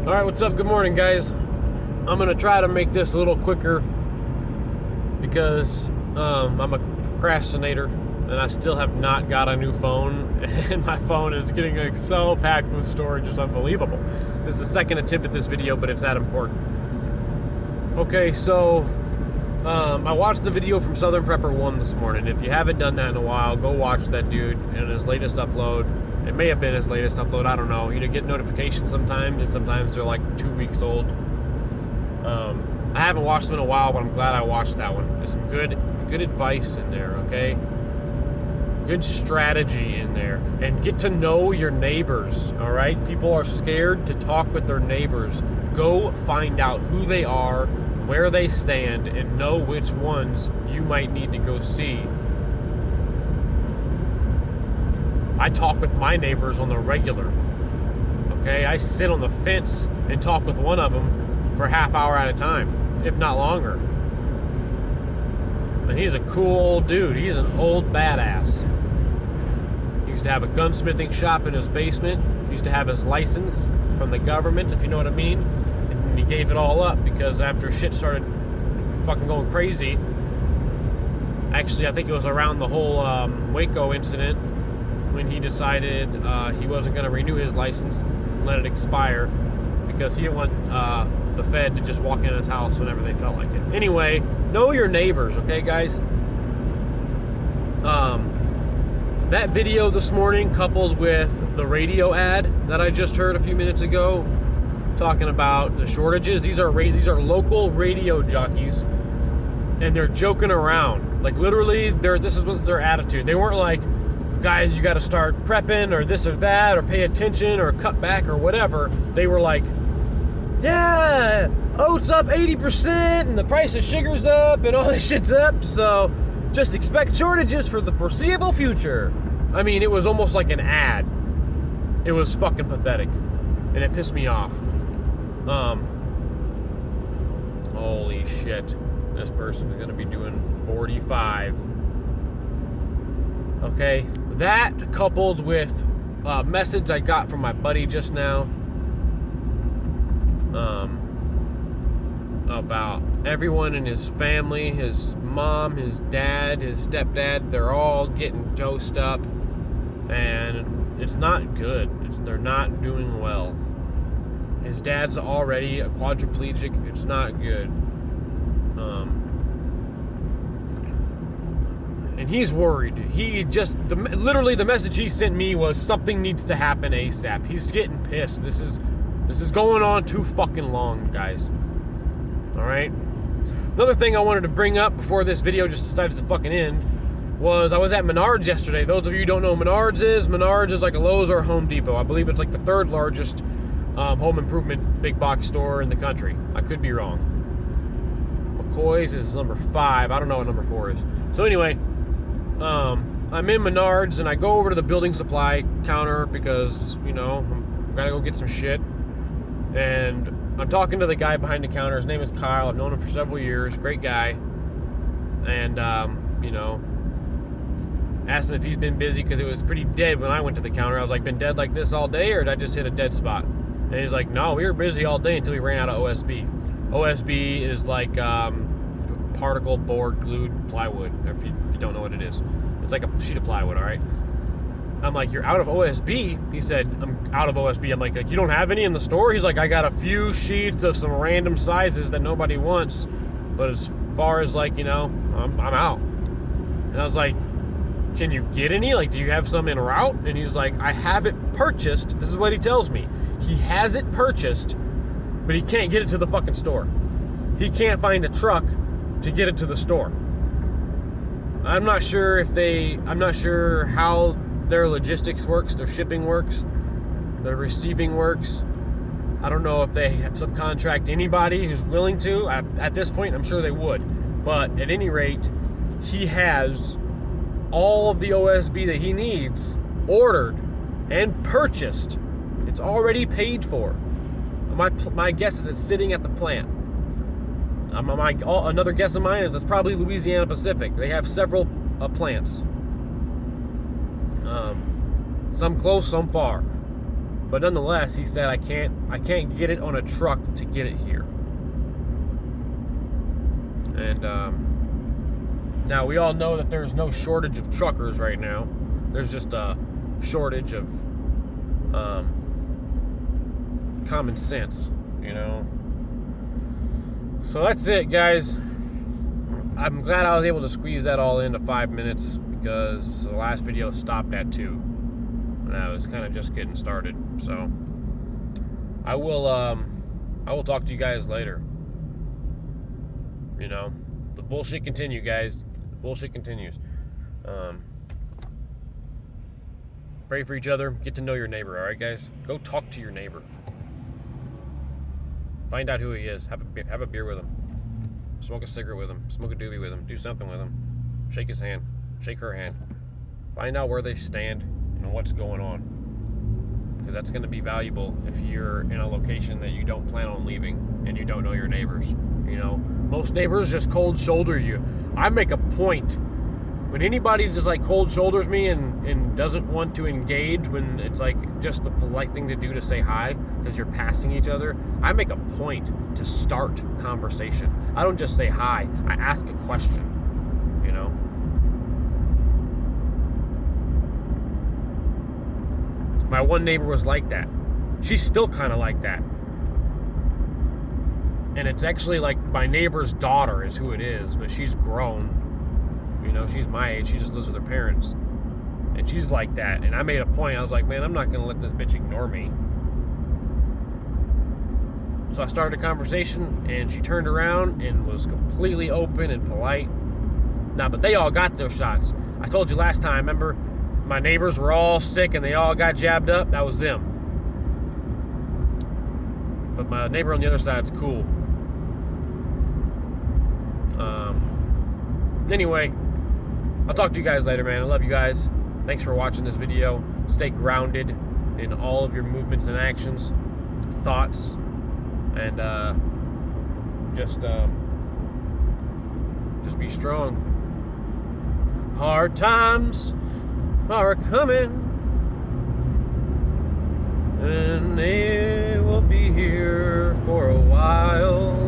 Alright, what's up? Good morning, guys. I'm going to try to make this a little quicker because I'm a procrastinator and I still have not got a new phone, and my phone is getting like so packed with storage, it's unbelievable. This is the second attempt at this video, but it's that important. Okay, so I watched the video from Southern Prepper 1 this morning. If you haven't done that in a while, go watch that dude and his latest upload. It may have been his latest upload, I don't know. You get notifications sometimes, and sometimes they're like 2 weeks old. I haven't watched them in a while, but I'm glad I watched that one. There's some good advice in there, okay? Good strategy in there. And get to know your neighbors, all right? People are scared to talk with their neighbors. Go find out who they are, where they stand, and know which ones you might need to go see. I talk with my neighbors on the regular. Okay, I sit on the fence and talk with one of them for a half hour at a time, if not longer. And he's a cool old dude. He's an old badass. He used to have a gunsmithing shop in his basement. He used to have his license from the government, if you know what I mean. And he gave it all up because after shit started fucking going crazy, actually I think it was around the whole Waco incident, when he decided he wasn't going to renew his license, let it expire, because he didn't want the Fed to just walk in his house whenever they felt like it. Anyway, know your neighbors, okay, guys? That video this morning, coupled with the radio ad that I just heard a few minutes ago, talking about the shortages. These are local radio jockeys, and they're joking around. Like, literally, this was their attitude. They weren't like, guys, you got to start prepping or this or that or pay attention or cut back or whatever. They were like, yeah, oats up 80% and the price of sugar's up and all this shit's up, so just expect shortages for the foreseeable future. I mean, it was almost like an ad. It was fucking pathetic, and it pissed me off. Holy shit, this person's gonna be doing 45. Okay, that coupled with a message I got from my buddy just now about everyone in his family, his mom, his dad, his stepdad, they're all getting dosed up, and it's not good. They're not doing well. His dad's already a quadriplegic. It's not good. And he's worried. He just, literally the message he sent me was something needs to happen ASAP. He's getting pissed. This is going on too fucking long, guys. All right. Another thing I wanted to bring up before this video just decided to fucking end was I was at Menards yesterday. Those of you who don't know what Menards is like a Lowe's or a Home Depot. I believe it's like the third largest home improvement big box store in the country. I could be wrong. McCoy's is number 5. I don't know what number 4 is. So anyway, I'm in Menards and I go over to the building supply counter because, you know, I'm gotta go get some shit. And I'm talking to the guy behind the counter. His name is Kyle. I've known him for several years. Great guy. And, you know, asked him if he's been busy because it was pretty dead when I went to the counter. I was like, been dead like this all day, or did I just hit a dead spot? And he's like, no, we were busy all day until we ran out of OSB. OSB is like particle board glued plywood, if you don't know what it is. It's like a sheet of plywood, all right? I'm like, you're out of OSB? He said, I'm out of OSB. I'm like, you don't have any in the store? He's like, I got a few sheets of some random sizes that nobody wants, but as far as like, you know, I'm out. And I was like, can you get any? Like, do you have some en route? And he's like, I have it purchased. This is what he tells me. He has it purchased, but he can't get it to the fucking store. He can't find a truck to get it to the store. I'm not sure how their logistics works, their shipping works, their receiving works. I don't know if they have subcontract anybody who's willing to. At this point, I'm sure they would. But at any rate, he has all of the OSB that he needs ordered and purchased. It's already paid for. My guess is it's sitting at the plant. Another guess of mine is it's probably Louisiana Pacific. They have several plants. Some close, some far. But nonetheless, he said I can't get it on a truck to get it here. And now we all know that there's no shortage of truckers right now. There's just a shortage of common sense, you know. So that's it, guys. I'm glad I was able to squeeze that all into 5 minutes, because the last video stopped at 2, and I was kind of just getting started. So I will talk to you guys later. You know, the bullshit continues, guys. The bullshit continues. Pray for each other. Get to know your neighbor, all right, guys? Go talk to your neighbor. Find out who he is. Have a beer with him. Smoke a cigarette with him. Smoke a doobie with him. Do something with him. Shake his hand. Shake her hand. Find out where they stand and what's going on. Because that's going to be valuable if you're in a location that you don't plan on leaving and you don't know your neighbors. You know, most neighbors just cold shoulder you. I make a point. When anybody just like cold shoulders me and doesn't want to engage, when it's like just the polite thing to do to say hi because you're passing each other, I make a point to start conversation. I don't just say hi. I ask a question, you know. My one neighbor was like that. She's still kind of like that. And it's actually like my neighbor's daughter is who it is, but she's grown. You know, she's my age. She just lives with her parents. And she's like that. And I made a point. I was like, man, I'm not going to let this bitch ignore me. So I started a conversation, and she turned around and was completely open and polite. Nah, but they all got those shots. I told you last time, remember? My neighbors were all sick, and they all got jabbed up. That was them. But my neighbor on the other side's cool. Anyway, I'll talk to you guys later, man. I love you guys. Thanks for watching this video. Stay grounded in all of your movements and actions, thoughts, and just be strong. Hard times are coming, and they will be here for a while.